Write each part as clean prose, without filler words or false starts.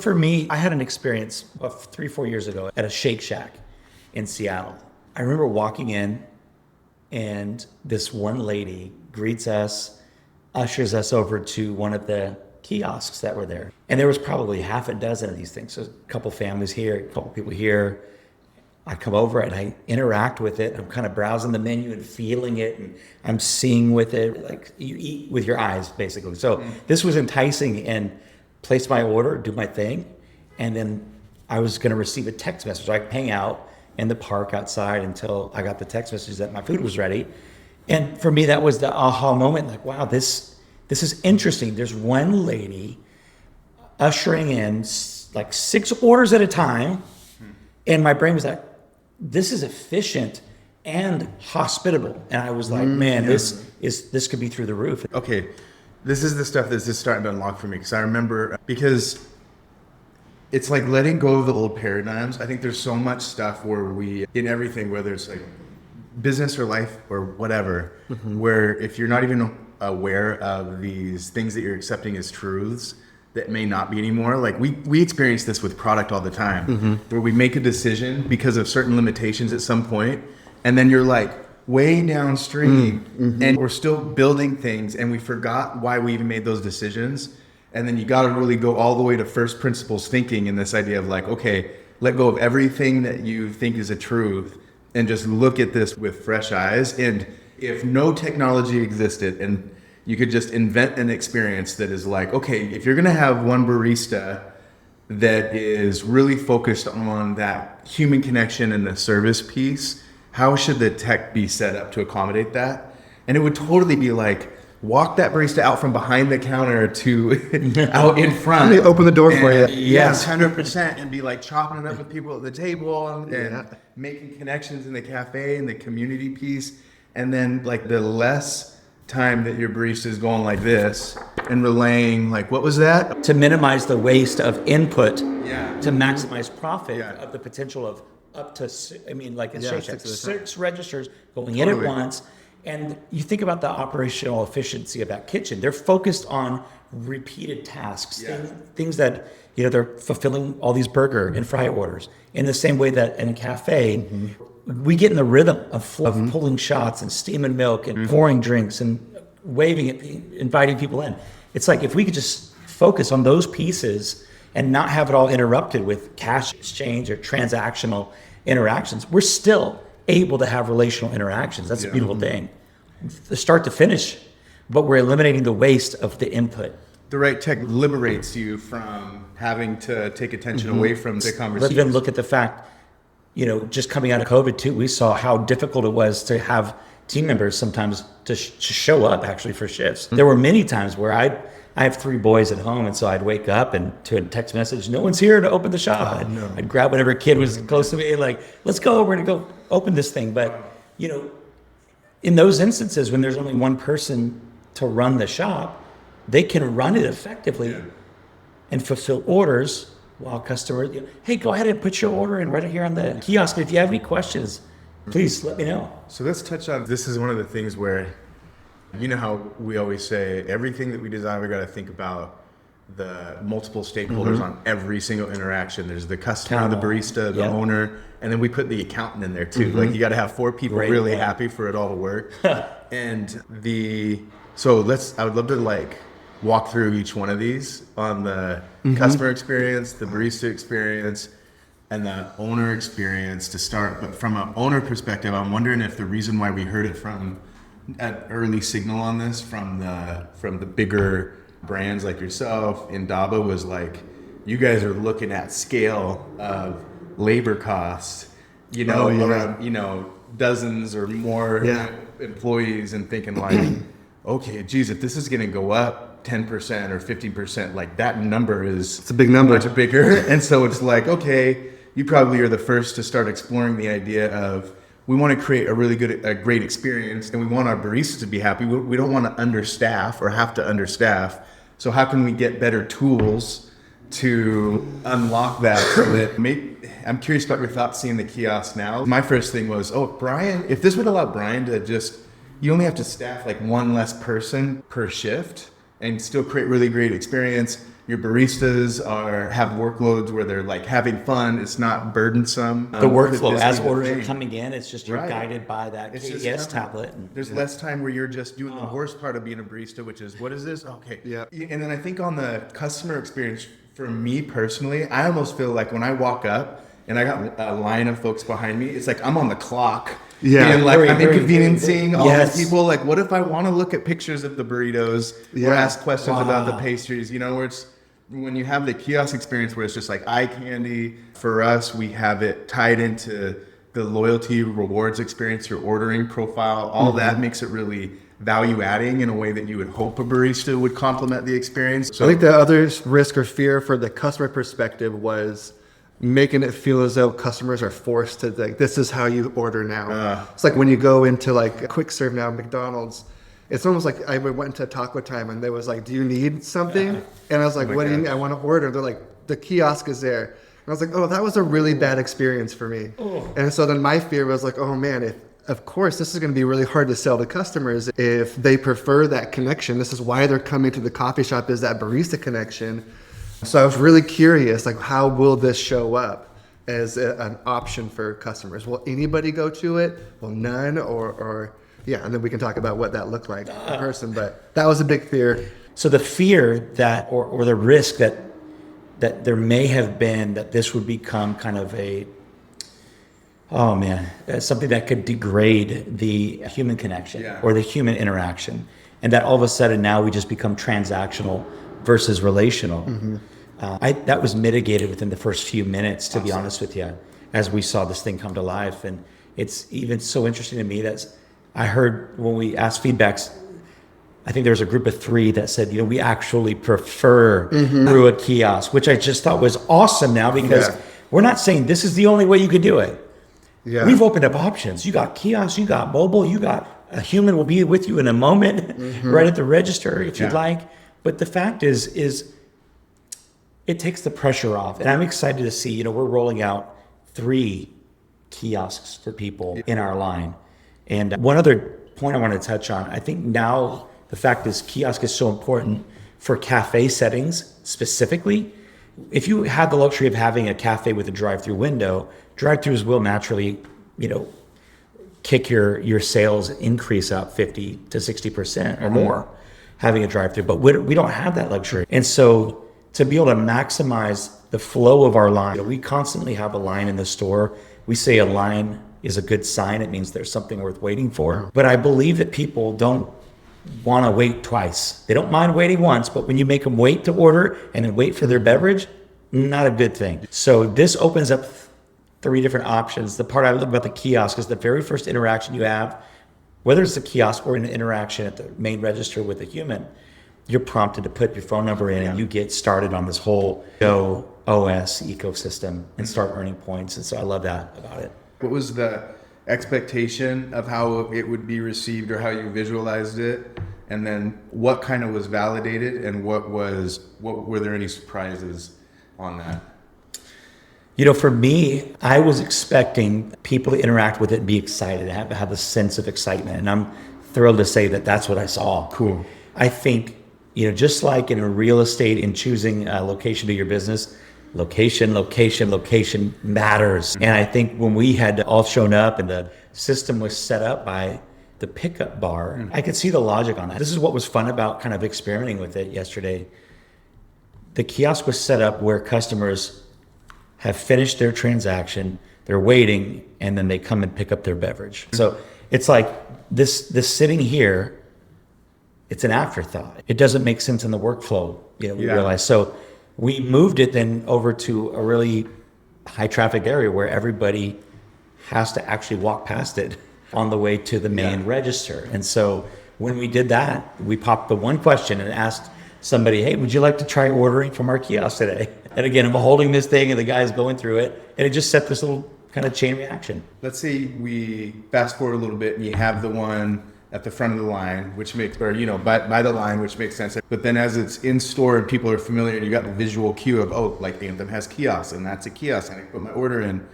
For me, I had an experience of 3-4 years ago at a Shake Shack in Seattle. I remember walking in and this one lady greets us, ushers us over to one of the kiosks that were there. And there was probably half a dozen of these things. So a couple families here, a couple people here. I come over and I interact with it. I'm kind of browsing the menu and feeling it, and I'm seeing with it, like you eat with your eyes, basically. So this was enticing, and placed my order, do my thing, and then I was going to receive a text message. So I hang out in the park outside until I got the text message that my food was ready. And for me, that was the aha moment. Like, wow, this is interesting. There's one lady ushering in like 6 orders at a time, and my brain was like, this is efficient and hospitable. And I was like, man, this could be through the roof. Okay, this is the stuff that's just starting to unlock for me, because I remember, because it's like letting go of the old paradigms. I think there's so much stuff where we, in everything, whether it's like business or life or whatever, where if you're not even aware of these things that you're accepting as truths that may not be anymore. Like we experience this with product all the time, where we make a decision because of certain limitations at some point, and then you're like way downstream, and we're still building things, and we forgot why we even made those decisions. And then you got to really go all the way to first principles thinking, in this idea of like, okay, let go of everything that you think is a truth and just look at this with fresh eyes. And if no technology existed and you could just invent an experience that is like, okay, if you're going to have one barista that is really focused on that human connection and the service piece, how should the tech be set up to accommodate that? And it would totally be like, walk that barista out from behind the counter to out in front. They open the door for you. Yes, 100%. And be like chopping it up with people at the table and making connections in the cafe and the community piece. And then like the less time that your barista is going like this and relaying, like, what was that? To minimize the waste of input, to maximize profit of the potential of up to, I mean, like it's 6 registers going in at once. And you think about the operational efficiency of that kitchen. They're focused on repeated tasks, things that, you know, they're fulfilling all these burger and fry orders. In the same way that in a cafe, we get in the rhythm of pulling shots and steaming milk and pouring drinks and waving it, inviting people in. It's like if we could just focus on those pieces and not have it all interrupted with cash exchange or transactional interactions, we're still able to have relational interactions. That's a beautiful thing. The start to finish, but we're eliminating the waste of the input. The right tech liberates you from having to take attention away from the conversation. Let's even look at the fact, you know, just coming out of COVID too, we saw how difficult it was to have team members sometimes to show up actually for shifts. There were many times where I have 3 boys at home, and so I'd wake up and to a text message, no one's here to open the shop. I'd grab whatever kid was close to me and like, let's go, we're gonna go open this thing. But, you know, in those instances when there's only one person to run the shop, they can run it effectively and fulfill orders while customers, you know, hey, go ahead and put your order in right here on the kiosk. If you have any questions, please let me know. So let's touch on, this is one of the things where, you know how we always say everything that we design, we got to think about the multiple stakeholders on every single interaction. There's the customer, the barista, the owner, and then we put the accountant in there too. Like you got to have 4 people really happy for it all to work. And I would love to like walk through each one of these on the customer experience, the barista experience, and the owner experience to start. But from an owner perspective, I'm wondering if the reason why we heard it from an early signal on this from the bigger brands like yourself in Daba was like, you guys are looking at scale of labor costs, you know, around, you know, dozens or more employees, and thinking like, okay, geez, if this is going to go up 10% or 50%, like that number it's a big number, much bigger. And so it's like, okay, you probably are the first to start exploring the idea of, we want to create a great experience, and we want our baristas to be happy. We don't want to understaff or have to understaff. So how can we get better tools to unlock that? So that I'm curious about your thoughts seeing the kiosk now. My first thing was, Bryan, if this would allow Bryan to just, you only have to staff like 1 less person per shift and still create really great experience. Your baristas have workloads where they're like having fun. It's not burdensome. The workflow, this as being a orders are thing. coming in, it's just you're Right. guided by that It's just KDS coming. tablet. And, There's less time where you're just doing the worst part of being a barista, which is, what is this? Okay. Yeah. And then I think on the customer experience, for me personally, I almost feel like when I walk up and I got a line of folks behind me, it's like I'm on the clock. Yeah. And like Very, I'm very, inconveniencing all Yes. these people. Like, what if I want to look at pictures of the burritos or Yeah. ask questions about the Wow. pastries, where it's, when you have the kiosk experience where it's just like eye candy, for us, we have it tied into the loyalty rewards experience, your ordering profile, all that makes it really value adding in a way that you would hope a barista would complement the experience. So I think the other risk or fear for the customer perspective was making it feel as though customers are forced to, like, this is how you order now. It's like when you go into like a quick serve now, McDonald's, it's almost like I went to Taco Time and they was like, do you need something? And I was like, my what do you God. need? I want to order. They're like, the kiosk is there. And I was like, oh, that was a really bad experience for me. And so then my fear was like, oh man, of course, this is going to be really hard to sell to customers if they prefer that connection. This is why they're coming to the coffee shop, is that barista connection. So I was really curious, like, how will this show up as an option for customers? Will anybody go to it? Will none? Or yeah, and then we can talk about what that looked like in person. But that was a big fear. So the fear that, or the risk that there may have been that this would become kind of something that could degrade the human connection or the human interaction. And that all of a sudden now we just become transactional versus relational. That was mitigated within the first few minutes, to be honest with you, as we saw this thing come to life. And it's even so interesting to me that I heard when we asked feedbacks, I think there was a group of 3 that said, we actually prefer through a kiosk, which I just thought was awesome now, because we're not saying this is the only way you could do it. Yeah. We've opened up options. You got kiosks, you got mobile, you got a human will be with you in a moment, right at the register if you'd like. But the fact is it takes the pressure off. And I'm excited to see, we're rolling out 3 kiosks for people in our line. And one other point I want to touch on, I think now the fact is kiosk is so important for cafe settings specifically. If you have the luxury of having a cafe with a drive-through window, drive-throughs will naturally, kick your sales increase up 50 to 60% or more having a drive-through, but we don't have that luxury. And so to be able to maximize the flow of our line, we constantly have a line in the store. We say a line is a good sign. It means there's something worth waiting for. But I believe that people don't want to wait twice. They don't mind waiting once, but when you make them wait to order and then wait for their beverage, not a good thing. So this opens up 3 different options. The part I love about the kiosk is the very first interaction you have, whether it's a kiosk or an interaction at the main register with a human, you're prompted to put your phone number in and you get started on this whole Go OS ecosystem and start earning points. And so I love that about it. what was the expectation of how it would be received or how you visualized it? And then what kind of was validated, and what were there any surprises on that? For me, I was expecting people to interact with it and be excited, have a sense of excitement. And I'm thrilled to say that that's what I saw. Cool. I think, just like in real estate, in choosing a location to your business, location matters. And I think when we had all shown up and the system was set up by the pickup bar, I could see the logic on that. This is what was fun about kind of experimenting with it yesterday. The kiosk was set up where customers have finished their transaction, they're waiting, and then they come and pick up their beverage. So it's like this sitting here, it's an afterthought. It doesn't make sense in the workflow, we realize. So we moved it then over to a really high traffic area where everybody has to actually walk past it on the way to the main register. And so when we did that, we popped the one question and asked somebody, hey, would you like to try ordering from our kiosk today? And again, I'm holding this thing and the guy's going through it, and it just set this little kind of chain reaction. Let's say we fast forward a little bit and you have the one at the front of the line, which makes, or, by the line, which makes sense. But then as it's in store and people are familiar, you got the visual cue of, like Anthem has kiosks and that's a kiosk and I put my order in.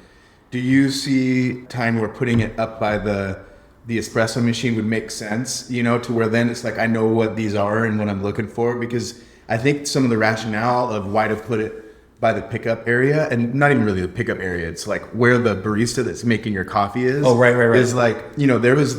Do you see time where putting it up by the espresso machine would make sense, to where then it's like, I know what these are and what I'm looking for? Because I think some of the rationale of why to put it by the pickup area, and not even really the pickup area, it's like where the barista that's making your coffee is. Oh, right. Is like, you know, there was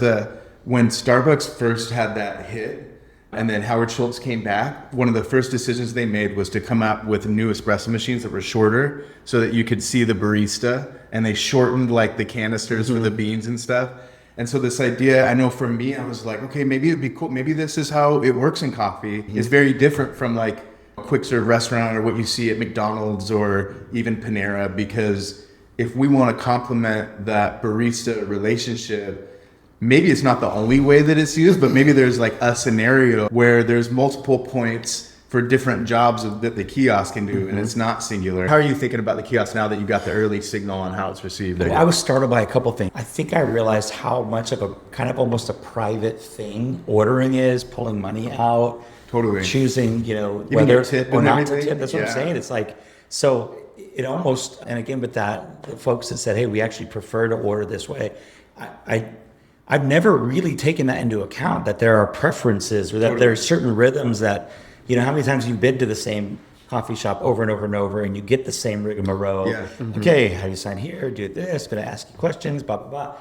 when Starbucks first had that hit, and then Howard Schultz came back, one of the first decisions they made was to come out with new espresso machines that were shorter so that you could see the barista, and they shortened like the canisters for the beans and stuff. And so this idea, I know for me, I was like, okay, maybe it'd be cool. Maybe this is how it works in coffee. It's very different from like a quick serve restaurant or what you see at McDonald's or even Panera, because if we want to complement that barista relationship, maybe it's not the only way that it's used, but maybe there's like a scenario where there's multiple points for different jobs that the kiosk can do, and it's not singular. How are you thinking about the kiosk now that you got the early signal on how it's received? Well, I was startled by a couple things. I think I realized how much of a kind of almost a private thing ordering is, pulling money out, Totally. choosing, you know, Giving whether your tip or and not to everything. tip. That's what I'm Yeah. saying. It's like, so it almost, and again, with that, the folks that said, hey, we actually prefer to order this way. I've never really taken that into account, that there are preferences or that there are certain rhythms that, you know, how many times you've been to the same coffee shop over and over and over and you get the same rigmarole. Yeah. Okay, how do you sign here? Do this, going to ask you questions, blah, blah, blah.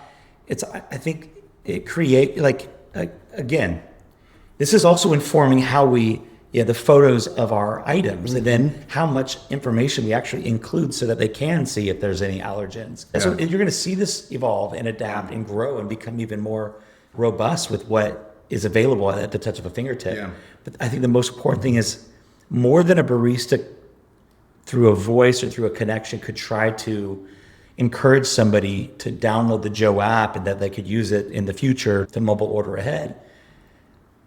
I think it create again, this is also informing how we, the photos of our items and then how much information we actually include so that they can see if there's any allergens. And so you're going to see this evolve and adapt and grow and become even more robust with what is available at the touch of a fingertip. Yeah. But I think the most important thing is more than a barista through a voice or through a connection could try to encourage somebody to download the Joe app and that they could use it in the future to mobile order ahead.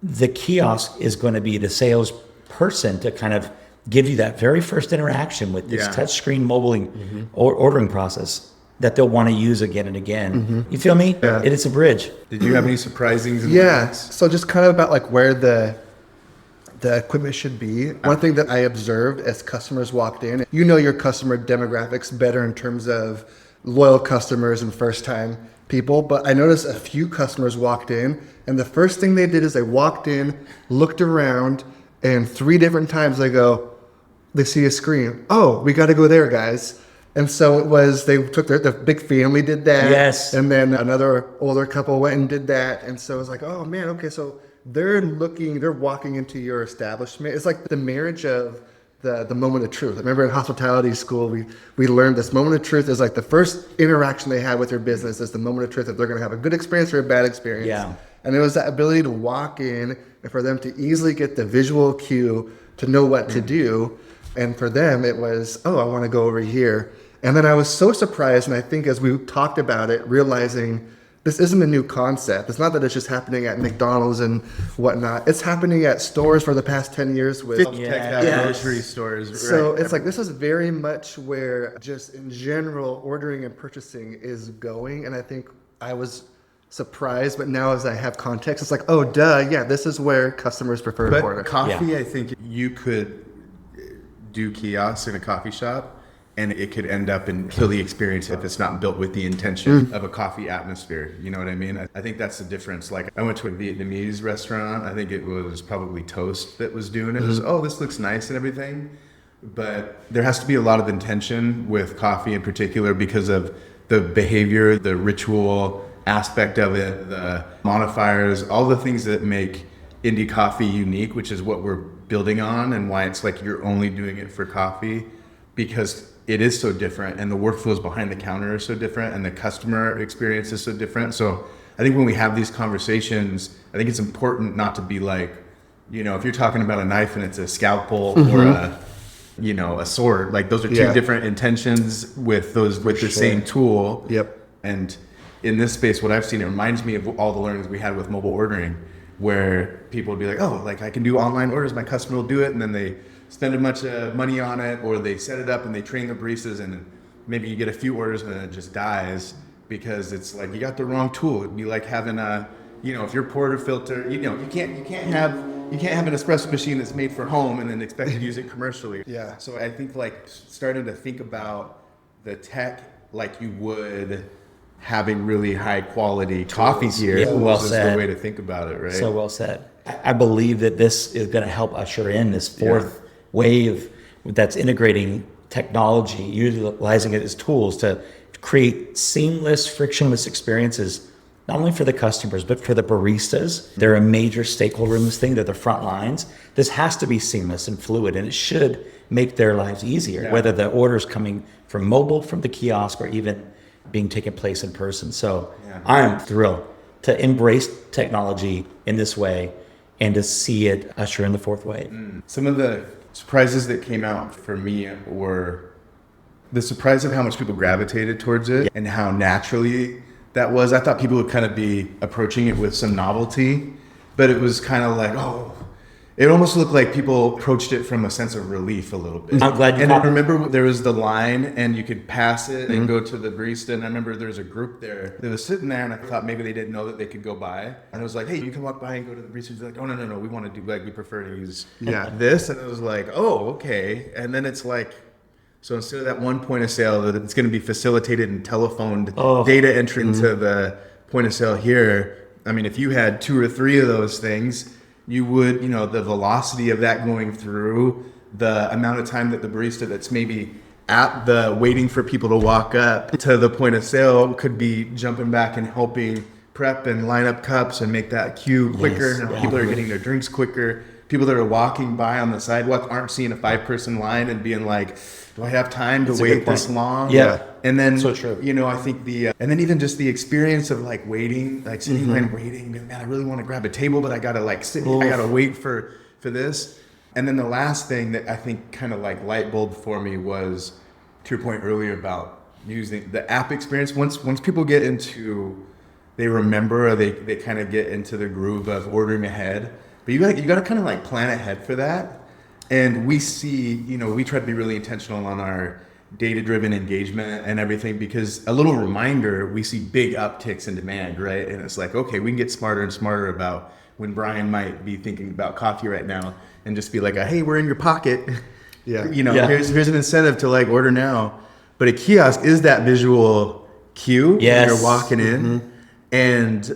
The kiosk is going to be the salesperson to kind of give you that very first interaction with this touchscreen mobile ordering process that they'll want to use again and again. You feel me? Yeah. It is a bridge. Did you have any surprisings? Yeah. So just kind of about like where the equipment should be. One thing that I observed as customers walked in, you know your customer demographics better in terms of loyal customers and first time people, but I noticed a few customers walked in and the first thing they did is they walked in, looked around, and 3 different times they see a screen. Oh, we got to go there, guys. And so it was, they took the big family did that. Yes. And then another older couple went and did that. And so it was like, oh man, okay, so they're walking into your establishment. It's like the marriage of the moment of truth. I remember in hospitality school, we learned this moment of truth is like the first interaction they had with their business is the moment of truth if they're going to have a good experience or a bad experience. Yeah. And it was that ability to walk in and for them to easily get the visual cue to know what to do. And for them, it was, oh, I want to go over here. And then I was so surprised, and I think as we talked about it, realizing this isn't a new concept. It's not that it's just happening at McDonald's and whatnot. It's happening at stores for the past 10 years with grocery stores. So it's like this is very much where just in general ordering and purchasing is going. And I think I was surprised, but now as I have context, it's like, oh, duh, yeah, this is where customers prefer to order. But coffee, I think you could do kiosks in a coffee shop and it could end up and kill the experience if it's not built with the intention of a coffee atmosphere. You know what I mean? I think that's the difference. Like I went to a Vietnamese restaurant. I think it was probably Toast that was doing it. It was, oh, this looks nice and everything. But there has to be a lot of intention with coffee in particular because of the behavior, the ritual aspect of it, the modifiers, all the things that make indie coffee unique, which is what we're building on and why it's like you're only doing it for coffee because it is so different and the workflows behind the counter are so different and the customer experience is so different. So I think when we have these conversations, I think it's important not to be like, you know, if you're talking about a knife and it's a scalpel or a sword, like those are two different intentions with the same tool. Yep. And in this space, what I've seen, it reminds me of all the learnings we had with mobile ordering, where people would be like, oh, like I can do online orders, my customer will do it, and then they spend a bunch of money on it, or they set it up and they train the baristas, and maybe you get a few orders and then it just dies because it's like you got the wrong tool. It'd be like having if your portafilter, you can't have an espresso machine that's made for home and then expect to use it commercially. Yeah. So I think like starting to think about the tech like you would having really high quality coffee here. Yeah, well is said. the way to think about it, right? So well said. I believe that this is going to help usher in this fourth wave that's integrating technology, utilizing it as tools to create seamless, frictionless experiences, not only for the customers, but for the baristas. They're a major stakeholder in this thing. They're the front lines. This has to be seamless and fluid, and it should make their lives easier, whether the order's coming from mobile, from the kiosk, or even being taken place in person. So I am thrilled to embrace technology in this way and to see it usher in the fourth wave. Some of the surprises that came out for me were the surprise of how much people gravitated towards it and how naturally that was. I thought people would kind of be approaching it with some novelty, but it was kind of like, it almost looked like people approached it from a sense of relief a little bit. I'm glad you And caught I remember there was the line and you could pass it and go to the barista. And I remember there was a group there that was sitting there and I thought maybe they didn't know that they could go by. And I was like, hey, you can walk by and go to the barista. They're like, oh, no, we want to do, like, we prefer to use this. And it was like, oh, okay. And then it's like, so instead of that one point of sale that it's going to be facilitated and telephoned data entry into the point of sale here. I mean, if you had 2 or 3 of those things, you would, the velocity of that going through, the amount of time that the barista that's maybe at the waiting for people to walk up to the point of sale could be jumping back and helping prep and line up cups and make that queue quicker. Now people are getting their drinks quicker. People that are walking by on the sidewalk aren't seeing a 5-person line and being like, do I have time to wait this long? Yeah. And then, So true. I think and then even just the experience of like waiting, like sitting and waiting, man, I really want to grab a table, but I got to like sit, I got to wait for this. And then the last thing that I think kind of like light bulb for me was, to your point earlier about using the app experience. Once people get into, they remember, or they kind of get into the groove of ordering ahead. But you got to kind of like plan ahead for that. And we see, we try to be really intentional on our data-driven engagement and everything, because a little reminder, we see big upticks in demand, right? And it's like, okay, we can get smarter and smarter about when Bryan might be thinking about coffee right now and just be like, hey, we're in your pocket. Here's an incentive to like order now. But a kiosk is that visual cue when you're walking in. And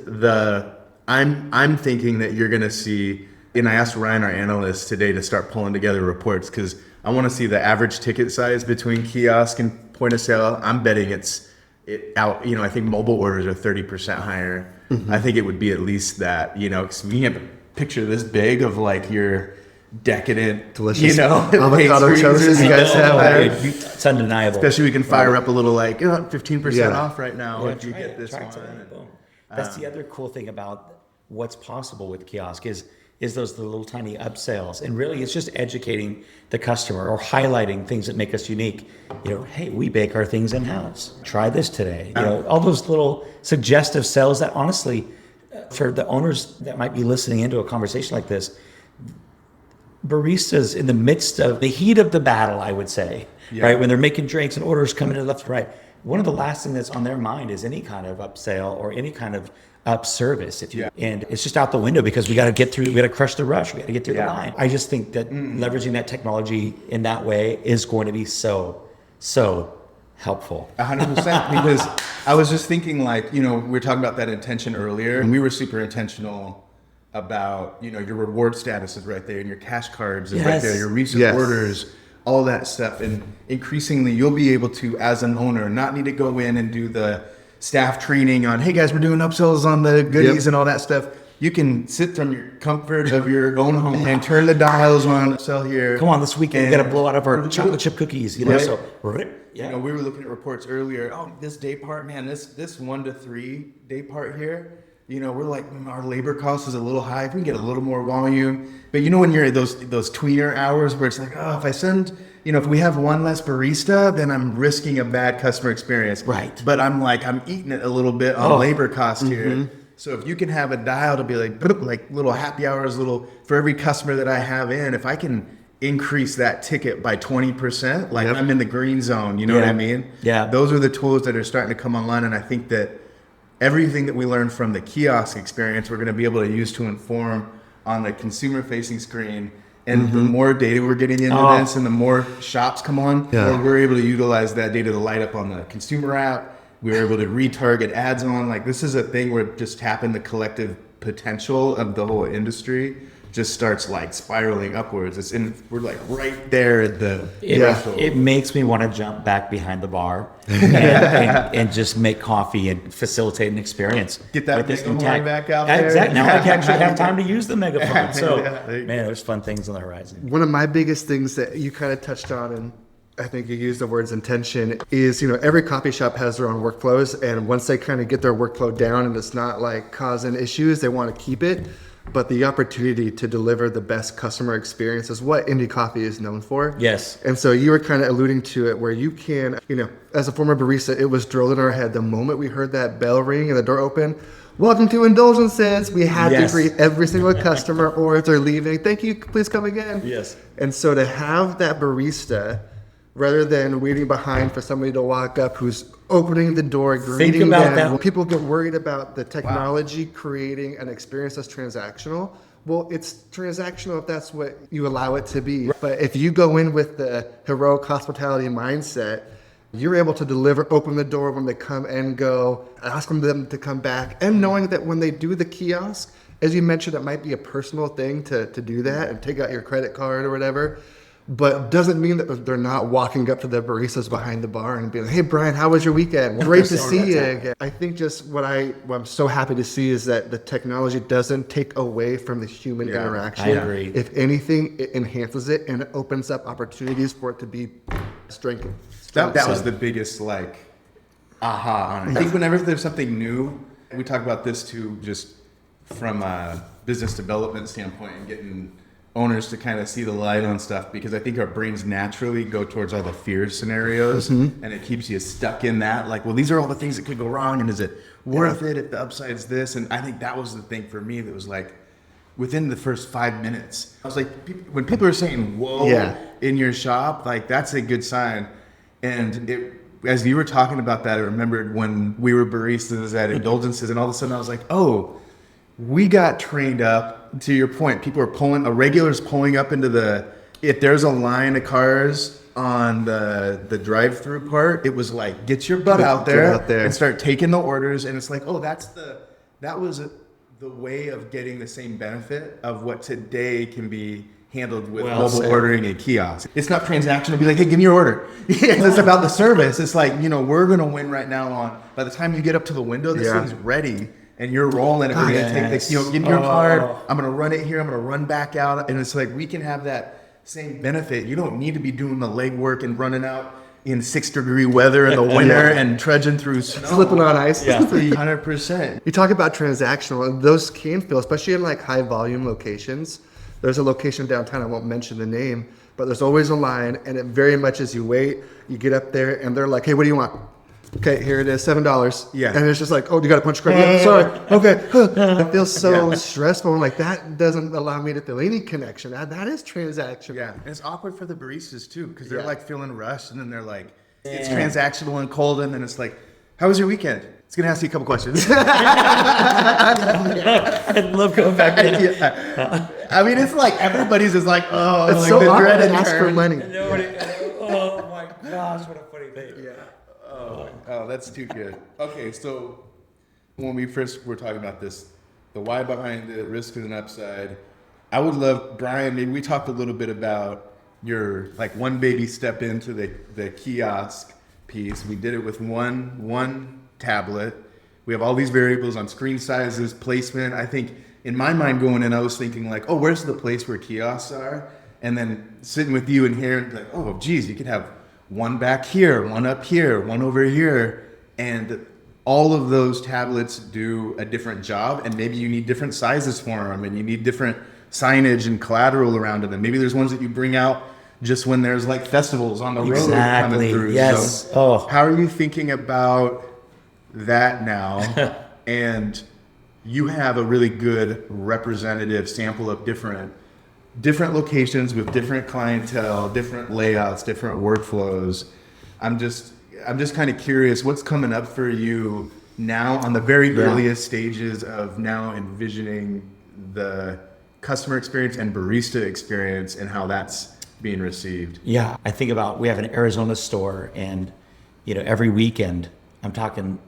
I'm thinking that you're going to see, and I asked Ryan, our analyst, today to start pulling together reports because I want to see the average ticket size between kiosk and point of sale. I'm betting I think mobile orders are 30% higher. I think it would be at least that, because we have a picture this big of like your decadent, delicious avocado toast you guys have there. It's undeniable. Especially we can fire up a little like 15% off right now if you get this one. That's the other cool thing about what's possible with kiosk is those little tiny upsells. And really it's just educating the customer or highlighting things that make us unique. Hey, we bake our things in-house. Try this today. All those little suggestive sells that honestly, for the owners that might be listening into a conversation like this, baristas in the midst of the heat of the battle, I would say, right? When they're making drinks and orders coming in left and right, one of the last things that's on their mind is any kind of upsell or any kind of up service. And it's just out the window because we got to crush the rush. We got to get through the line. I just think that leveraging that technology in that way is going to be so helpful. 100%. Because I was just thinking like, we were talking about that intention earlier and we were super intentional about, your reward status is right there and your cash cards is right there, your recent orders, all that stuff. And increasingly you'll be able to, as an owner, not need to go in and do the staff training on, hey guys, we're doing upsells on the goodies and all that stuff. You can sit from your comfort of your own home and turn the dials on upsell here. Come on, this weekend we got to blow out of our chocolate chip cookies, So, we were looking at reports earlier. Oh, this day part, man, this 1 to 3 day part here. We're like, our labor cost is a little high. If we can get a little more volume, but when you're at those tweener hours where it's like, if I send, if we have one less barista, then I'm risking a bad customer experience. Right. But I'm eating it a little bit on labor cost here. So if you can have a dial to be like little happy hours, for every customer that I have in, if I can increase that ticket by 20%, I'm in the green zone. You know what I mean? Yeah. Those are the tools that are starting to come online. And I think that everything that we learned from the kiosk experience, we're going to be able to use to inform on the consumer-facing screen. And the more data we're getting into this and the more shops come on, the more we're able to utilize that data to light up on the consumer app, We were able to retarget ads on. Like, this is a thing where just tapping the collective potential of the whole industry just starts like spiraling upwards. We're like right there at the threshold. It makes me want to jump back behind the bar and just make coffee and facilitate an experience. Get that with this megaphone back out there. Exactly. Now I can actually have time to use the megaphone. So, There you man, there's fun things on the horizon. One of my biggest things that you kind of touched on, and I think you used the words intention, is, every coffee shop has their own workflows. And once they kind of get their workflow down and it's not like causing issues, they want to keep it. But the opportunity to deliver the best customer experience is what indie coffee is known for. Yes. And so you were kind of alluding to it where you can, as a former barista, it was drilled in our head the moment we heard that bell ring and the door open. Welcome to Indulgences. We had to greet every single customer, or if they're leaving, thank you, please come again. Yes. And so to have that barista, rather than waiting behind for somebody to walk up who's opening the door, greeting about them. that. People get worried about the technology creating an experience that's transactional. Well, it's transactional if that's what you allow it to be. But if you go in with the heroic hospitality mindset, you're able to deliver, open the door when they come and go, ask them to come back, and knowing that when they do the kiosk, as you mentioned, it might be a personal thing to do that and take out your credit card or whatever. But doesn't mean that they're not walking up to the baristas behind the bar and being like, hey, Bryan, how was your weekend? Great to see you again. I think just what I'm so happy to see is that the technology doesn't take away from the human interaction. I agree. If anything, it enhances it and it opens up opportunities for it to be strengthened. That was the biggest aha on it. I think whenever there's something new, we talk about this too, just from a business development standpoint and getting owners to kind of see the light on stuff, because I think our brains naturally go towards all the fear scenarios, and it keeps you stuck in that. Like, well, these are all the things that could go wrong, and is it worth it if the upside's this? And I think that was the thing for me that was like, within the first 5 minutes, I was like, when people are saying "whoa" in your shop, like that's a good sign. And as you were talking about that, I remembered when we were baristas at Indulgences, and all of a sudden I was like, oh, we got trained up. To your point, people are regulars pulling up into if there's a line of cars on the drive-through part, it was like, get your butt out there and start taking the orders. And it's like, oh, that was the way of getting the same benefit of what today can be handled with mobile ordering and kiosks. It's not transactional. Be like, hey, give me your order. It's about the service. It's like, we're going to win right now by the time you get up to the window, this thing's ready. And you're rolling it. We're going to take this, give me your card. I'm going to run it here. I'm going to run back out. And it's like, we can have that same benefit. You don't need to be doing the legwork and running out in 6-degree weather in the winter and trudging through snow. Slipping on ice. Yeah. 100%. You talk about transactional, and those can feel, especially in like high volume locations. There's a location downtown, I won't mention the name, but there's always a line, and it very much as you wait, you get up there and they're like, hey, what do you want? Okay, here it is, $7. Yeah. And it's just like, oh, you got to punch a card. Yeah, sorry. Okay. It feels so stressful. And like, that doesn't allow me to feel any connection. That is transactional. Yeah. And it's awkward for the baristas too, because they're like feeling rushed, and then they're like, it's transactional and cold, and then it's like, how was your weekend? It's going to ask you a couple questions. I love going back in. I mean, it's like everybody's is like, oh, It's like so the awkward dreaded to ask for term. money. Oh my gosh, what a funny thing. Yeah. Oh, that's too good. Okay, so when we first were talking about this, the why behind it, risk and upside, I would love, Bryan, maybe we talked a little bit about your like one baby step into the kiosk piece. We did it with one tablet. We have all these variables on screen sizes, placement. I think in my mind going in, I was thinking like, oh, where's the place where kiosks are? And then sitting with you and hearing like, oh, geez, you could have one back here, one up here, one over here. And all of those tablets do a different job, and maybe you need different sizes for them, and you need different signage and collateral around them. And maybe there's ones that you bring out just when there's like festivals on the road coming through. Yes. So how are you thinking about that now? And you have a really good representative sample of different locations with different clientele, different layouts, different workflows. I'm just kind of curious, what's coming up for you now on the very earliest stages of now envisioning the customer experience and barista experience and how that's being received? Yeah, I think about, we have an Arizona store, and every weekend I'm talking,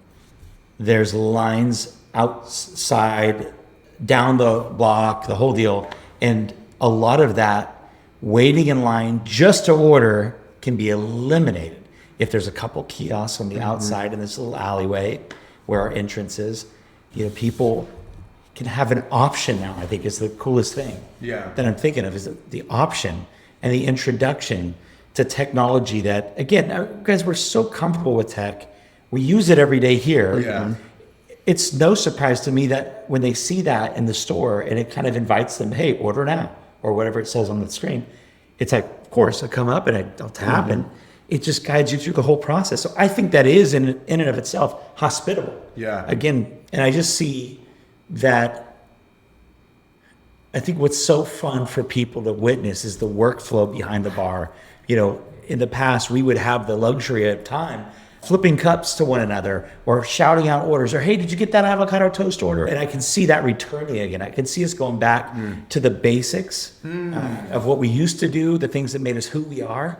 there's lines outside, down the block, the whole deal. And a lot of that waiting in line just to order can be eliminated if there's a couple kiosks on the outside in this little alleyway where our entrance is. People can have an option now. I think is the coolest thing that I'm thinking of, is the option and the introduction to technology that, again, guys, we're so comfortable with tech. We use it every day here. Yeah. It's no surprise to me that when they see that in the store and it kind of invites them, hey, order now, or whatever it says on the screen, it's like, of course, I come up and I'll tap and it just guides you through the whole process. So I think that is in and of itself hospitable. Yeah. Again, and I just see that. I think what's so fun for people to witness is the workflow behind the bar. In the past, we would have the luxury of time flipping cups to one another or shouting out orders or, hey, did you get that avocado toast order? And I can see that returning again. I can see us going back to the basics of what we used to do, the things that made us who we are,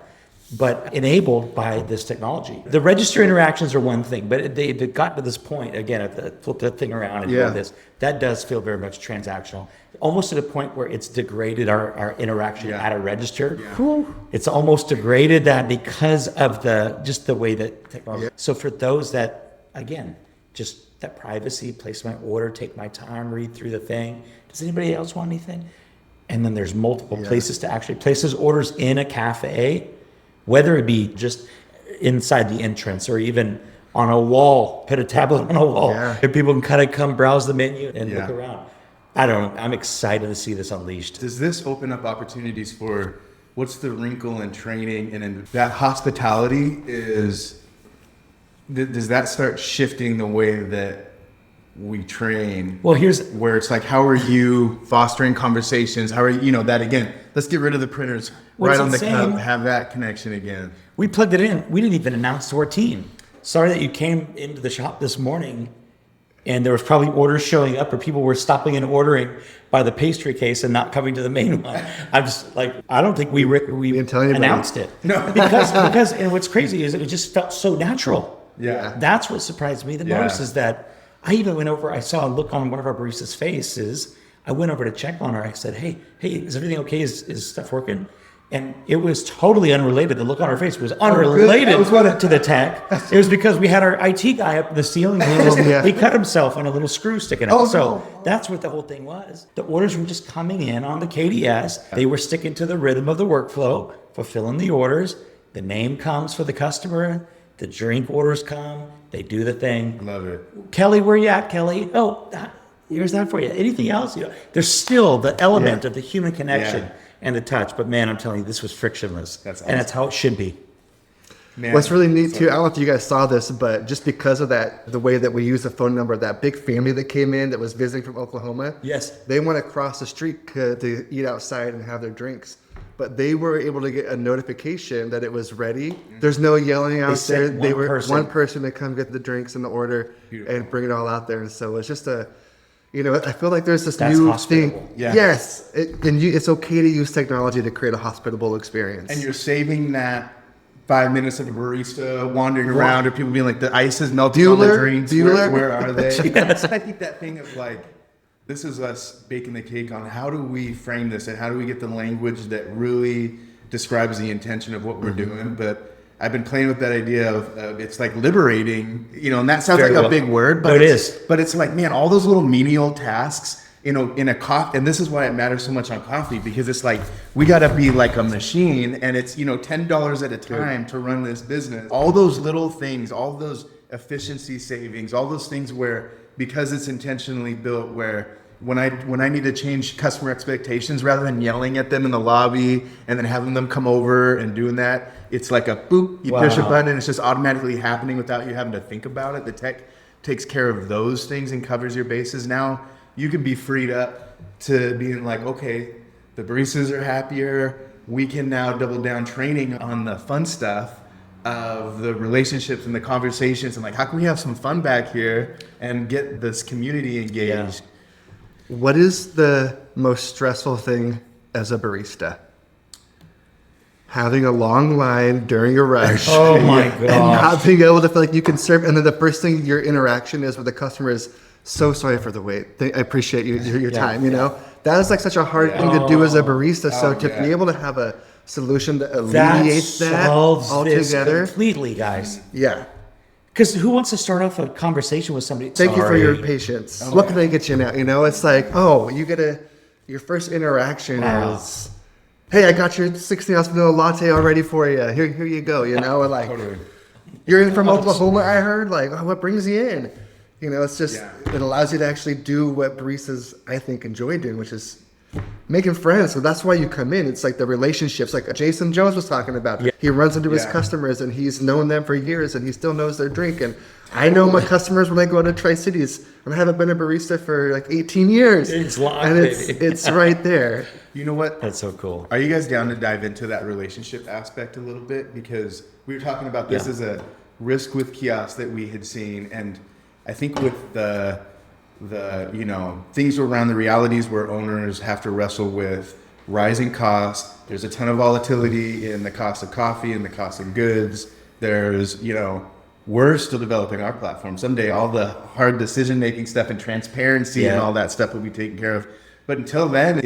but enabled by this technology. The register interactions are one thing, but they got to this point, again, at the flip that thing around and do this, that does feel very much transactional. Almost to the point where it's degraded our interaction at a register. Yeah. It's almost degraded that because of the way that technology. So for those that, again, just that privacy, place my order, take my time, read through the thing. Does anybody else want anything? And then there's multiple places to actually place those orders in a cafe, whether it be just inside the entrance or even on a wall, put a tablet on a wall, and people can kind of come browse the menu and look around. I don't know. I'm excited to see this unleashed. Does this open up opportunities for, what's the wrinkle in training and in that hospitality does that start shifting the way that we train? Well, here's where it's like, how are you fostering conversations? How are you, that again, let's get rid of the printers right on the cup, have that connection again. We plugged it in. We didn't even announce to our team. Sorry that you came into the shop this morning and there was probably orders showing up or people were stopping and ordering by the pastry case and not coming to the main one. I'm just like, I don't think we announced it. No. because and what's crazy is it just felt so natural. Yeah. That's what surprised me the most is that I even went over, I saw a look on one of our baristas' faces. I went over to check on her. I said, hey, is everything okay? Is stuff working? And it was totally unrelated. The look on her face was unrelated to the tech. It was because we had our IT guy up in the ceiling. He cut himself on a little screw sticking out. That's what the whole thing was. The orders were just coming in on the KDS. They were sticking to the rhythm of the workflow, fulfilling the orders. The name comes for the customer. The drink orders come. They do the thing. Love it. Kelly, where you at, Kelly? Oh, here's that for you. Anything else? There's still the element of the human connection and the touch. But man, I'm telling you, this was frictionless. That's awesome. And that's how it should be. Man, what's really neat too, I don't know if you guys saw this, but just because of that, the way that we use the phone number, that big family that came in that was visiting from Oklahoma, they went across the street to eat outside and have their drinks. But they were able to get a notification that it was ready. There's no yelling out there. They were one person to come get the drinks and the order and bring it all out there. And so it's just I feel like there's this new thing. Yeah. Yes. It's okay to use technology to create a hospitable experience. And you're saving that 5 minutes of a barista wandering around or people being like, the ice is melting on the drinks. Where are they? I think that thing of like, this is us baking the cake on how do we frame this and how do we get the language that really describes the intention of what we're doing. But I've been playing with that idea of it's like liberating, and that sounds like a big word, but it is. But it's like, man, all those little menial tasks, in a coffee, and this is why it matters so much on coffee, because it's like, we got to be like a machine and it's, $10 at a time to run this business. All those little things, all those efficiency savings, all those things where, because it's intentionally built, where when I need to change customer expectations, rather than yelling at them in the lobby and then having them come over and doing that, it's like a boop, you push a button and it's just automatically happening without you having to think about it. The tech takes care of those things and covers your bases. Now you can be freed up to being like, okay, the baristas are happier. We can now double down training on the fun stuff of the relationships and the conversations and like, how can we have some fun back here and get this community engaged? What is the most stressful thing as a barista? having a long line during a rush. Oh my And gosh. not being able to feel like you can serve. And then the first thing your interaction is with the customer is, so sorry for the wait. I appreciate your time, you know? That is like such a hard thing to do as a barista. So to be able to have a solution that alleviates that solves this altogether. completely, guys. Yeah. Because who wants to start off a conversation with somebody? Thank you for Sorry. your patience. What can I get you now? You know, it's like, oh, your first interaction Wow. is, hey, I got your 16-ounce vanilla latte already for you. Here you go. You know, and like, you're in from Oklahoma, I heard. Like, oh, what brings you in? You know, it's just, it allows you to actually do what baristas, I think, enjoy doing, which is making friends. So that's why you come in. It's like the relationships, like Jason Jones was talking about. Yeah. He runs into his customers and he's known them for years and he still knows their drink. And I know my customers when I go to Tri-Cities and I haven't been a barista for like 18 years. It's locked, and baby. it's right there. You know what? That's so cool. Are you guys down to dive into that relationship aspect a little bit? Because we were talking about this as a risk with kiosks that we had seen, and I think with the things around the realities where owners have to wrestle with rising costs. There's a ton of volatility in the cost of coffee and the cost of goods. There's, we're still developing our platform. Someday all the hard decision-making stuff and transparency and all that stuff will be taken care of. But until then,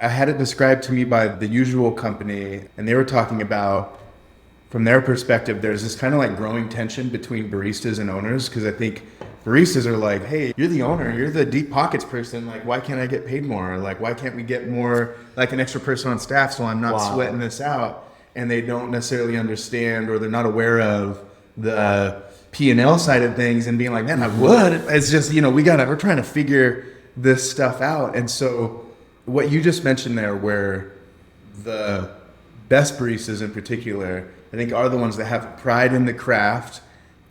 I had it described to me by the usual company, and they were talking about, from their perspective, there's this kind of like growing tension between baristas and owners, because I think baristas are like, hey, you're the owner, you're the deep pockets person, like, why can't I get paid more? Like, why can't we get more, like an extra person on staff so I'm not sweating this out? And they don't necessarily understand, or they're not aware of the P&L side of things, and being like, man, I would. It's just, we're trying to figure this stuff out. And so what you just mentioned there, where the best baristas in particular, I think, are the ones that have pride in the craft,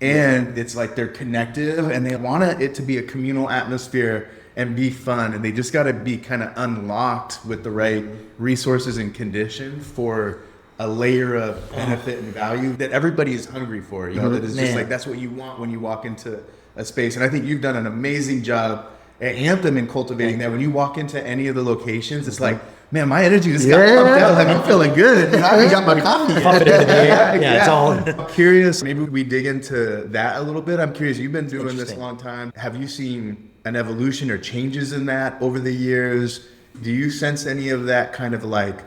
and it's like they're connective and they want it to be a communal atmosphere and be fun, and they just got to be kind of unlocked with the right resources and condition for a layer of benefit and value that everybody is hungry for, that is just like, that's what you want when you walk into a space. And I think you've done an amazing job at Anthem in cultivating that. When you walk into any of the locations, it's like, man, my energy just got pumped out. Like, I'm feeling good. I haven't got my coffee Pump it into the air. Yeah, it's all. I'm curious, maybe we dig into that a little bit. I'm curious, you've been doing this a long time. Have you seen an evolution or changes in that over the years? Do you sense any of that kind of like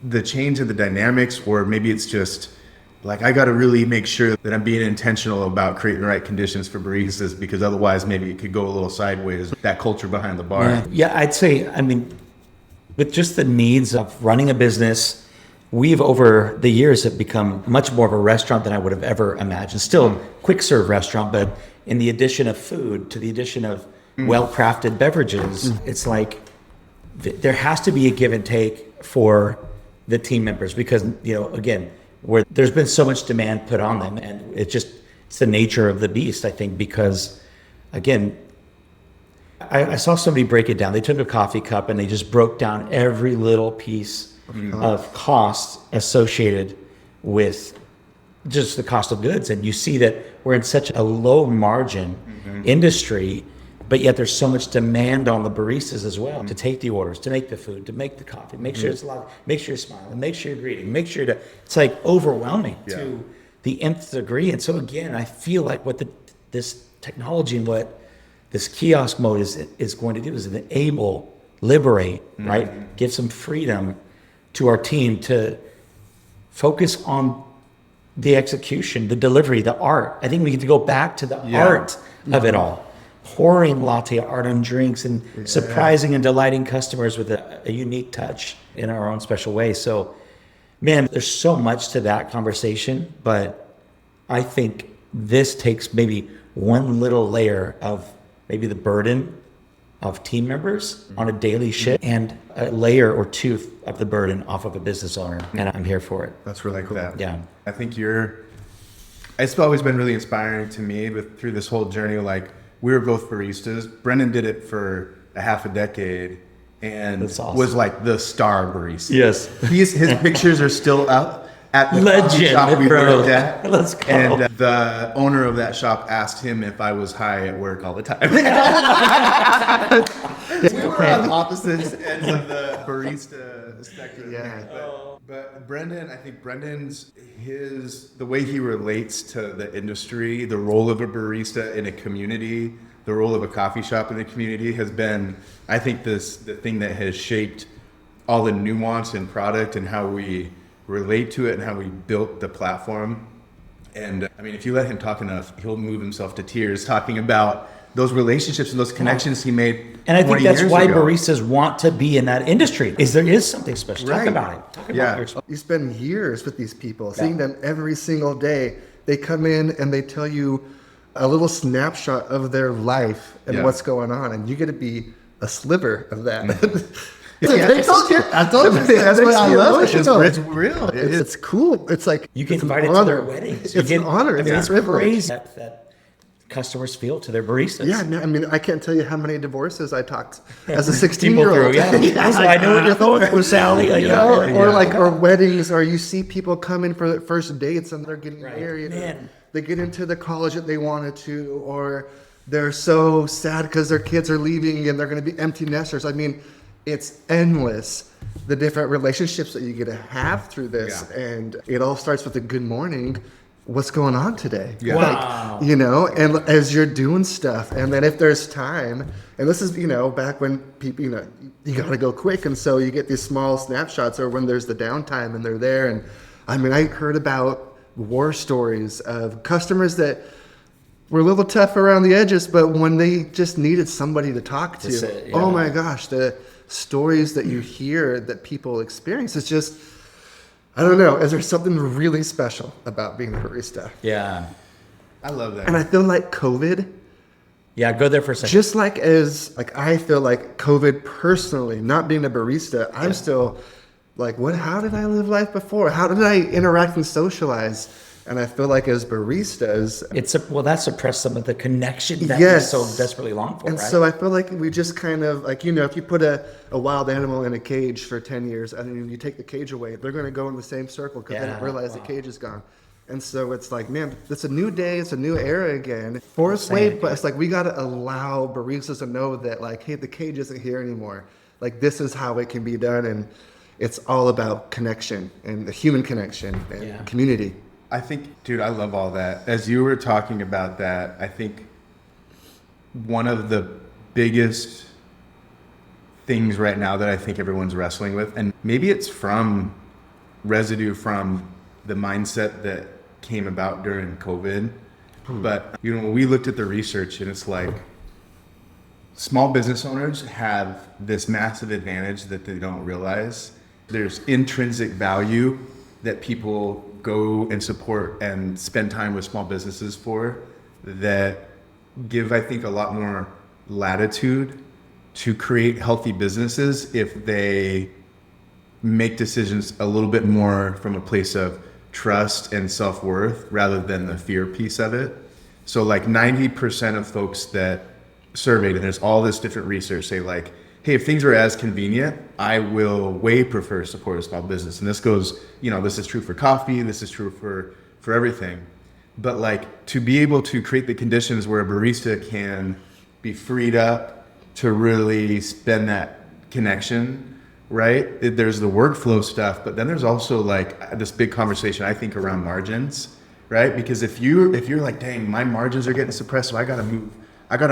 the change of the dynamics, or maybe it's just like, I got to really make sure that I'm being intentional about creating the right conditions for baristas, because otherwise maybe it could go a little sideways, that culture behind the bar? Yeah, I'd say, with just the needs of running a business, we've over the years have become much more of a restaurant than I would have ever imagined. Still quick serve restaurant, but in the addition of food, to the addition of well-crafted beverages, it's like there has to be a give and take for the team members, because, again, where there's been so much demand put on them, and it's the nature of the beast, I think, because, again, I saw somebody break it down. They took a coffee cup and they just broke down every little piece of cost associated with just the cost of goods. And you see that we're in such a low margin industry, but yet there's so much demand on the baristas as well to take the orders, to make the food, to make the coffee, make sure it's alive, make sure you're smiling, make sure you're greeting, make sure it's like overwhelming to the nth degree. And so again, I feel like what this technology and what this kiosk mode is going to do is enable, liberate, right? Give some freedom to our team to focus on the execution, the delivery, the art. I think we get to go back to the art of it all. Pouring latte art on drinks and surprising and delighting customers with a unique touch in our own special way. So, man, there's so much to that conversation, but I think this takes maybe one little layer of maybe the burden of team members on a daily shift, and a layer or two of the burden off of a business owner. And I'm here for it. That's really cool. Yeah. I think it's always been really inspiring to me through this whole journey. Like, we were both baristas. Brendan did it for a half a decade and That's awesome. was like the star barista. Yes. His pictures are still up at the Legend, coffee shop we bro. worked at. Let's go. And the owner of that shop asked him if I was high at work all the time. We were on opposite ends of the barista spectrum. Yeah. But Brendan, I think the way he relates to the industry, the role of a barista in a community, the role of a coffee shop in the community has been, I think, the thing that has shaped all the nuance in product and how we relate to it and how we built the platform. And I mean, if you let him talk enough, he'll move himself to tears talking about those relationships and those connections he made. And I think that's why ago. baristas want to be in that industry. There is something special. Talk Right. about it. Talk about Yeah. your You spend years with these people, seeing them every single day. They come in and they tell you a little snapshot of their life and Yeah. what's going on, and you get to be a sliver of that. I told you. That's why I love it. It's real. It's cool. It's like You get it's an invited to their honor. weddings. It's an honor. It's It's a privilege. crazy that customers feel to their baristas. Yeah, no, I mean, I can't tell you how many divorces I talked as a People 16-year-old. through, yeah. So I know what you're going through, Sally. Or weddings, or you see people come in for their first dates and they're getting Right. married. Man. They get into the college that they wanted to, or they're so sad because their kids are leaving and they're going to be empty nesters. I mean, it's endless, the different relationships that you get to have through this. Yeah. And it all starts with a good morning. What's going on today? Yeah. Wow. Like, and as you're doing stuff, and then if there's time, and this is, back when people, you got to go quick. And so you get these small snapshots, or when there's the downtime and they're there. And I mean, I heard about war stories of customers that were a little tough around the edges, but when they just needed somebody to talk to, That's it, yeah. oh my gosh, the stories that you hear that people experience is just, I don't know. Is there something really special about being a barista? Yeah. I love that. And I feel like COVID, Yeah, go there for a second. just like I feel like COVID personally, not being a barista, I'm still like, how did I live life before? How did I interact and socialize? And I feel like as baristas, that suppressed some of the connection that Yes. we so desperately long for, and right? so I feel like we just kind of like, if you put a wild animal in a cage for 10 years and then you take the cage away, they're going to go in the same circle because they don't Yeah, realize wow. the cage is gone. And so it's like, man, it's a new day. It's a new era again. Forced Same. wave, but it's like, we got to allow baristas to know that like, hey, the cage isn't here anymore. Like, this is how it can be done. And it's all about connection and the human connection and Yeah. community. I think, dude, I love all that. As you were talking about that, I think one of the biggest things right now that I think everyone's wrestling with, and maybe it's from residue from the mindset that came about during COVID, but when we looked at the research, and it's like small business owners have this massive advantage that they don't realize. There's intrinsic value that people go and support and spend time with small businesses for that give, I think, a lot more latitude to create healthy businesses if they make decisions a little bit more from a place of trust and self-worth rather than the fear piece of it. So like 90% of folks that surveyed, and there's all this different research, say like, hey, if things are as convenient, I will way prefer to support a small business. And this goes, this is true for coffee, this is true for everything. But like to be able to create the conditions where a barista can be freed up to really spend that connection, right? There's the workflow stuff, but then there's also like this big conversation, I think, around margins, right? Because if you're like, dang, my margins are getting suppressed, so I gotta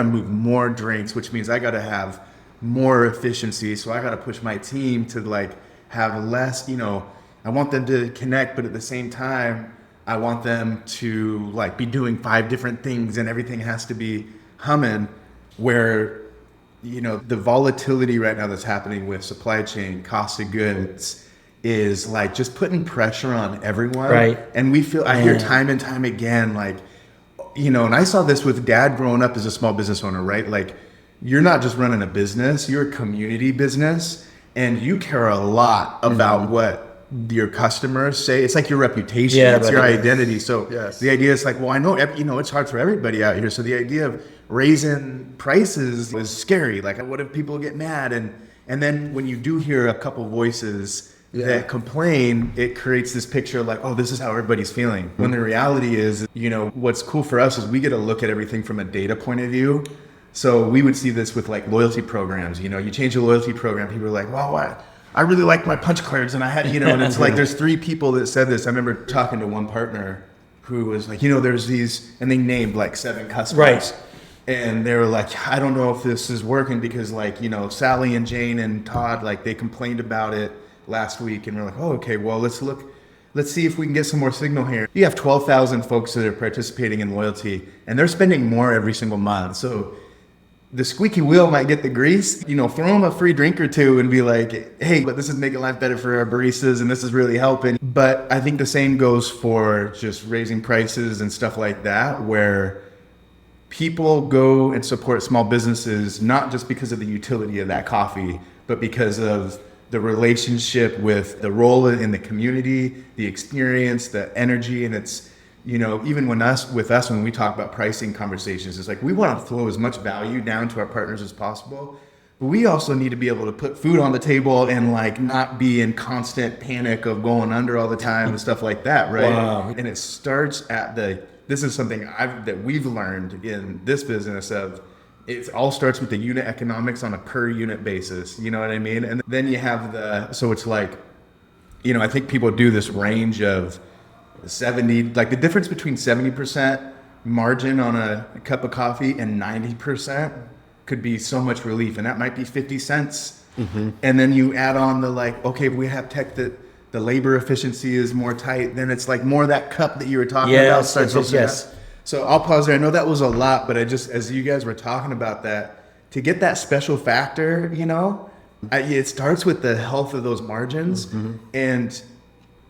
move more drinks, which means I gotta have more efficiency. So I got to push my team to like have less, I want them to connect, but at the same time, I want them to like be doing 5 different things and everything has to be humming, where, the volatility right now that's happening with supply chain, cost of goods is like just putting pressure on everyone. Right. And I hear time and time again, like, and I saw this with Dad growing up as a small business owner, right? Like, you're not just running a business, you're a community business, and you care a lot about what your customers say. It's like your reputation, it's your identity. So the idea is like, well, I know, it's hard for everybody out here. So the idea of raising prices is scary. Like, what if people get mad? And then when you do hear a couple voices that complain, it creates this picture of like, oh, this is how everybody's feeling. When the reality is, what's cool for us is we get to look at everything from a data point of view. So we would see this with like loyalty programs. You change a loyalty program, people are like, well, I really like my punch cards, and I had, and it's like there's 3 people that said this. I remember talking to one partner who was like, there's these, and they named like 7 customers. Right. And they were like, I don't know if this is working because like, Sally and Jane and Todd, like they complained about it last week, and we're like, oh, okay, well, let's see if we can get some more signal here. You have 12,000 folks that are participating in loyalty, and they're spending more every single month. So the squeaky wheel might get the grease, throw them a free drink or 2 and be like, hey, but this is making life better for our baristas and this is really helping. But I think the same goes for just raising prices and stuff like that, where people go and support small businesses, not just because of the utility of that coffee, but because of the relationship with the role in the community, the experience, the energy, and it's, even when we talk about pricing conversations, it's like we want to flow as much value down to our partners as possible. But we also need to be able to put food on the table and like not be in constant panic of going under all the time and stuff like that, right? Wow. And it starts at this is something that we've learned in this business of, it all starts with the unit economics on a per unit basis. You know what I mean? And then you have so it's like, I think people do this range of 70, like the difference between 70% margin on a cup of coffee and 90% could be so much relief. And that might be 50 cents. Mm-hmm. And then you add on the like, okay, we have tech that the labor efficiency is more tight. Then it's like more of that cup that you were talking about. Yes. So I'll pause there. I know that was a lot, but as you guys were talking about that, to get that special factor, it starts with the health of those margins. Mm-hmm. And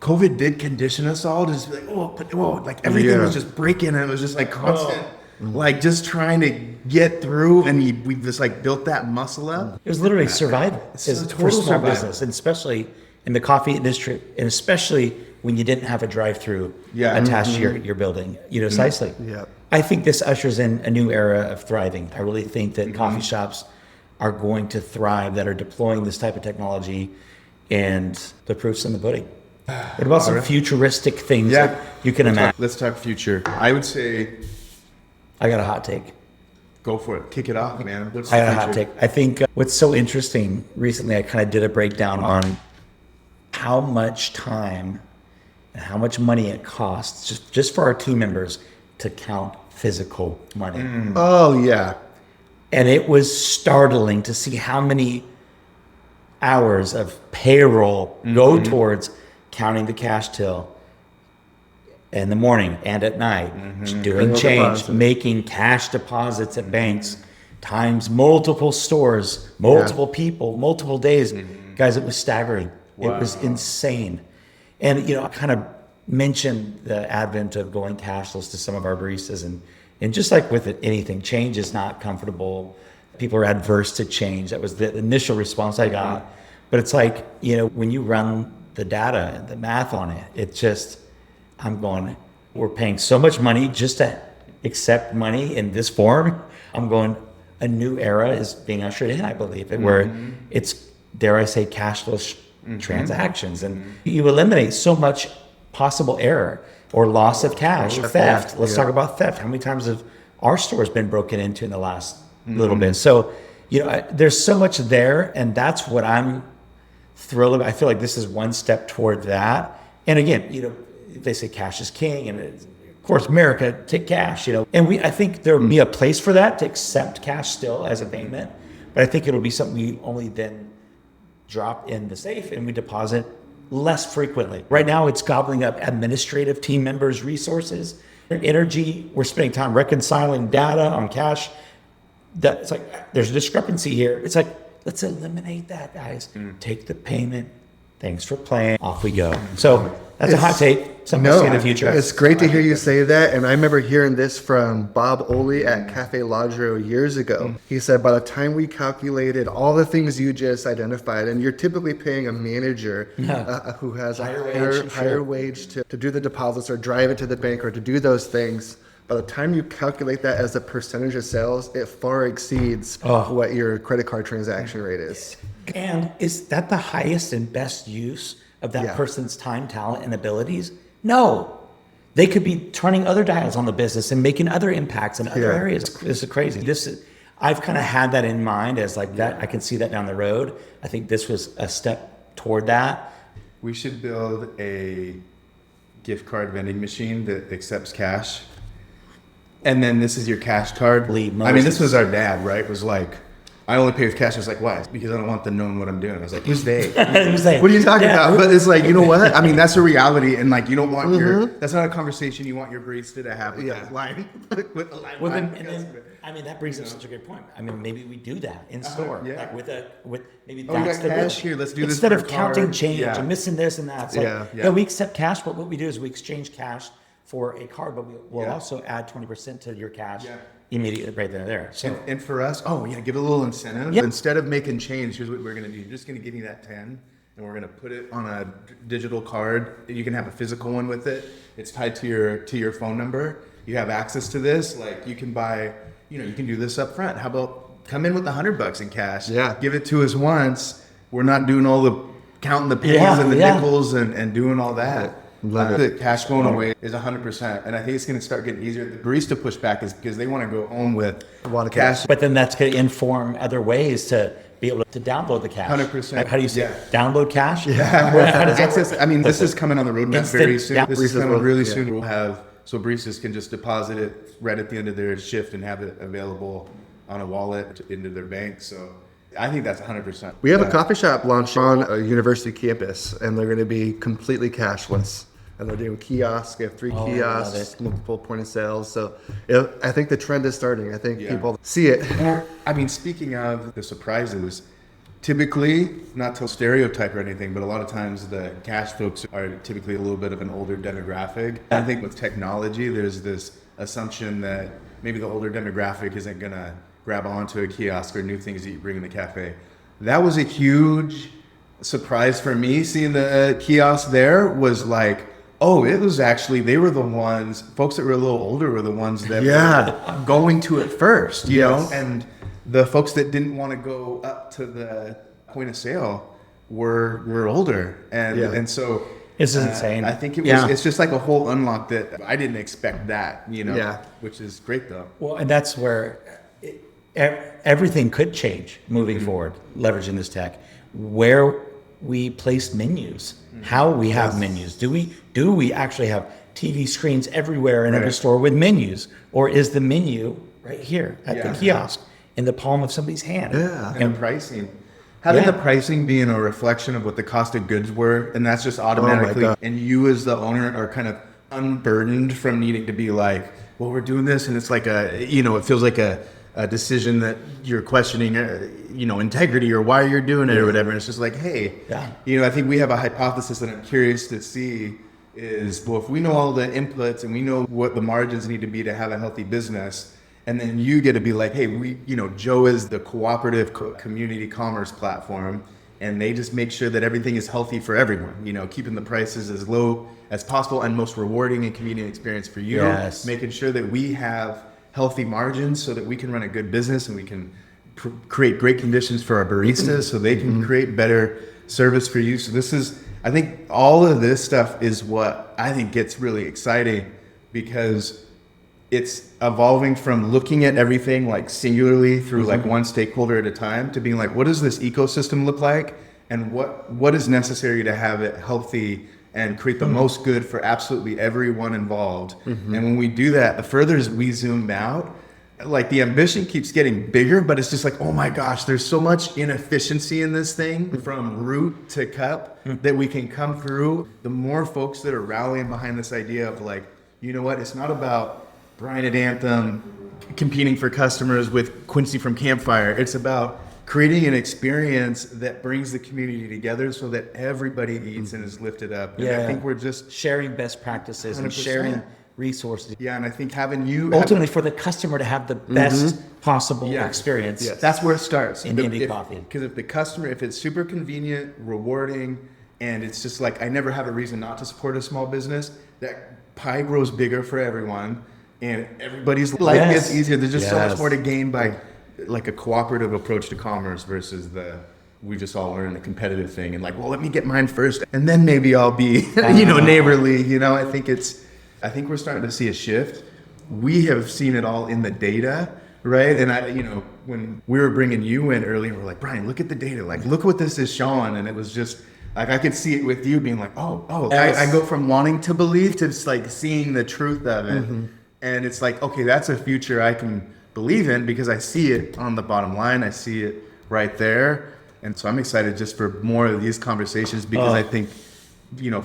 COVID did condition us all to just be like, like everything was just breaking, and it was just like constant, like just trying to get through, and we just like built that muscle up. It was literally survival. It's a total small business, and especially in the coffee industry, and especially when you didn't have a drive-through attached to your building, precisely. Yeah. I think this ushers in a new era of thriving. I really think that coffee shops are going to thrive that are deploying this type of technology, and the proof's in the pudding. What about some futuristic things that you can imagine? Let's talk future. I would say, I got a hot take. Go for it. Kick it off, man. I got a hot take. I think what's so interesting recently, I kind of did a breakdown on how much time and how much money it costs just for our team members to count physical money. Mm. Oh, yeah. And it was startling to see how many hours of payroll go towards counting the cash till in the morning and at night, doing change, making cash deposits at banks, times multiple stores, multiple people, multiple days. Guys, it was staggering. Wow. It was insane. And, I kind of mentioned the advent of going cashless to some of our baristas, and just like with anything, change is not comfortable. People are adverse to change. That was the initial response I got. But it's like, when you run the data and the math on it, I'm going, we're paying so much money just to accept money in this form. I'm going, a new era is being ushered in, I believe, where it's, dare I say, cashless transactions. And you eliminate so much possible error or loss of cash, theft. Let's talk about theft. How many times have our stores been broken into in the last little bit? So, there's so much there, and that's what I'm thrilled about. I feel like this is one step toward that. And again, they say cash is king, and of course, America, take cash, And I think there will be a place for that, to accept cash still as a payment. But I think it'll be something we only then drop in the safe and we deposit less frequently. Right now, it's gobbling up administrative team members' resources, energy. We're spending time reconciling data on cash. It's like there's a discrepancy here. It's like, let's eliminate that, guys. Take the payment. Thanks for playing. Off we go. So that's a hot take. Something to see in the future. It's great to hear you say that. And I remember hearing this from Bob Oley at Cafe Lodro years ago. He said, by the time we calculated all the things you just identified, and you're typically paying a manager who has a higher wage to do the deposits or drive it to the bank or to do those things. By the time you calculate that as a percentage of sales, it far exceeds what your credit card transaction rate is. And is that the highest and best use of that Yeah. person's time, talent, and abilities? No. They could be turning other dials on the business and making other impacts in other Yeah. areas. This is crazy. I've kind of had that in mind as like that. I can see that down the road. I think this was a step toward that. We should build a gift card vending machine that accepts cash. And then this is your cash card. This was our dad, right? Was like, I only pay with cash. I was like, why? Because I don't want them knowing what I'm doing. I was like, who's they? Who's they? What are you talking Yeah. about? But it's like, you know what? I mean, that's a reality. And like, you don't want that's not a conversation you want your barista to have with that line. With the line. Well, that brings up such a good point. I mean, maybe we do that in store, yeah. like with maybe Oh, we that's got the cash here. Let's do this instead for of a counting card. change Yeah. and missing this and that. It's like, Yeah. yeah, we accept cash, but what we do is we exchange cash for a card, but we'll Yeah. also add 20% to your cash Yeah. immediately right then and there. So And for us, give it a little incentive. Yeah. Instead of making change, here's what we're going to do. You're just going to give me that 10, and we're going to put it on a digital card. You can have a physical one with it. It's tied to your phone number. You have access to this. Like you can buy, you can do this up front. How about come in with $100 in cash? Yeah. Give it to us once. We're not doing all the counting the pennies Yeah, and the yeah. nickels and doing all that. Love The cash going away is 100%, and I think it's going to start getting easier. The barista pushback is because they want to go home with A lot of cash. but then that's going to inform other ways to be able to download the cash. 100%. Like, how do you say Yeah. it? Download cash? Yeah. How does that Access. work? I mean, this is coming on the roadmap Instant, very soon. yeah. This is Baristas coming will- really yeah. soon. We'll have so baristas can just deposit it right at the end of their shift and have it available on a wallet into their bank. So I think that's 100%. We have a coffee shop launch on a university campus, and they're going to be completely cashless. And they're doing kiosks. They have 3 I love kiosks, it. multiple point of sales. So I think the trend is starting. I think Yeah. people see it. Well, I mean, speaking of the surprises, typically, not to stereotype or anything, but a lot of times the cash folks are typically a little bit of an older demographic. I think with technology, there's this assumption that maybe the older demographic isn't going to grab onto a kiosk or new things that you bring in the cafe. That was a huge surprise for me. Seeing the kiosk there was like, oh, it was actually, they were the ones, folks that were a little older were the ones that were going to it first, you know? And the folks that didn't want to go up to the point of sale were older. And so This is insane. I think it was, Yeah. it's just like a whole unlock that I didn't expect that, Yeah. which is great though. Well, and that's where everything could change moving forward, leveraging this tech. Where we place menus, how we have menus. Do we actually have TV screens everywhere in every store with menus, or is the menu right here at the kiosk in the palm of somebody's hand? Yeah. And pricing. Having Yeah. the pricing being a reflection of what the cost of goods were, and that's just automatically, God. and you as the owner are kind of unburdened from needing to be like, well, we're doing this, and it's like it feels like a decision that you're questioning, integrity or why you're doing it or whatever. And it's just like, hey, I think we have a hypothesis that I'm curious to see is, well, if we know all the inputs and we know what the margins need to be to have a healthy business, and then you get to be like, hey, Joe is the cooperative community commerce platform, and they just make sure that everything is healthy for everyone, keeping the prices as low as possible and most rewarding and convenient experience for you, making sure that we have healthy margins so that we can run a good business and we can create great conditions for our baristas so they can create better service for you. So I think all of this stuff is what I think gets really exciting, because it's evolving from looking at everything like singularly through like one stakeholder at a time to being like, what does this ecosystem look like, and what is necessary to have it healthy and create the most good for absolutely everyone involved. And when we do that, the further as we zoom out, like the ambition keeps getting bigger, but it's just like, oh my gosh, there's so much inefficiency in this thing from root to cup that we can come through. The more folks that are rallying behind this idea of like, you know what, it's not about Bryan at Anthem competing for customers with Quincy from Campfire. It's about creating an experience that brings the community together so that everybody eats and is lifted up. And I think we're just sharing best practices and 100%. sharing resources. Yeah, and I think having you Ultimately, for the customer to have the best possible experience. Yes. That's where it starts. In indie coffee. Because if it's super convenient, rewarding, and it's just like, I never have a reason not to support a small business, that pie grows bigger for everyone, and everybody's life gets easier. There's just so much more to gain by like a cooperative approach to commerce versus the we just all learned a competitive thing and like, well, let me get mine first and then maybe I'll be, neighborly. I think we're starting to see a shift. We have seen it all in the data, right? And when we were bringing you in earlier, we're like, Bryan, look at the data. Like, look what this is showing. And it was just like, I could see it with you being like, I go from wanting to believe to just like seeing the truth of it. Mm-hmm. And it's like, okay, that's a future I can believe in because I see it on the bottom line. I see it right there. And so I'm excited just for more of these conversations because I think,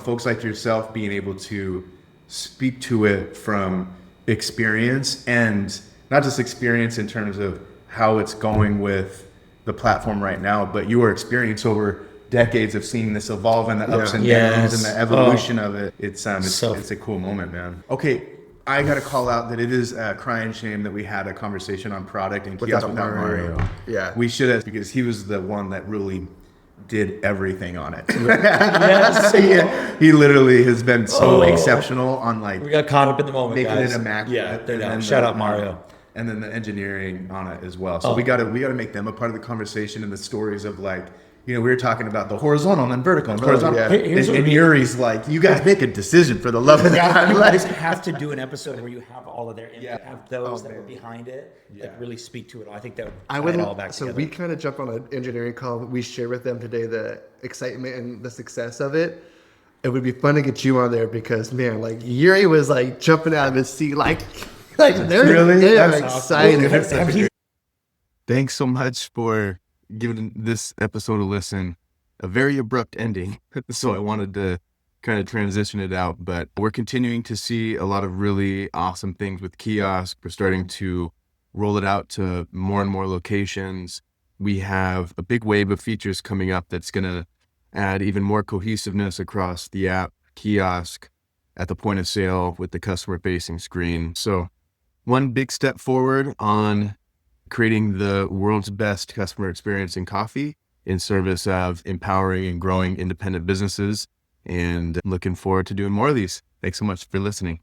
folks like yourself being able to speak to it from experience, and not just experience in terms of how it's going with the platform right now, but your experience over decades of seeing this evolve and the ups and downs and the evolution of it. It's a cool moment, man. Okay, I got to call out that it is a crying shame that we had a conversation on product and kiosks without Mario. Yeah, we should have, because he was the one that really did everything on it. Yes. He literally has been so exceptional on like. We got caught up in the moment, making guys. it immaculate. Yeah, shout out Mario. And then the engineering on it as well. So we gotta make them a part of the conversation and the stories of like, we were talking about the horizontal and vertical and horizontal. Yeah. And Yuri's like, you guys make a decision for the love of God. You guys have to do an episode where you have all of their input, have those that were behind it, that really speak to it. I think that would tie it all back together. So we kind of jump on an engineering call. We share with them today the excitement and the success of it. It would be fun to get you on there because, man, like Yuri was like jumping out of his seat, like they're excited. Awesome. Thanks so much for giving this episode a listen. A very abrupt ending, so I wanted to kind of transition it out, but we're continuing to see a lot of really awesome things with kiosk. We're starting to roll it out to more and more locations. We have a big wave of features coming up that's going to add even more cohesiveness across the app, kiosk, at the point of sale with the customer facing screen. So one big step forward on creating the world's best customer experience in coffee in service of empowering and growing independent businesses. And looking forward to doing more of these. Thanks so much for listening.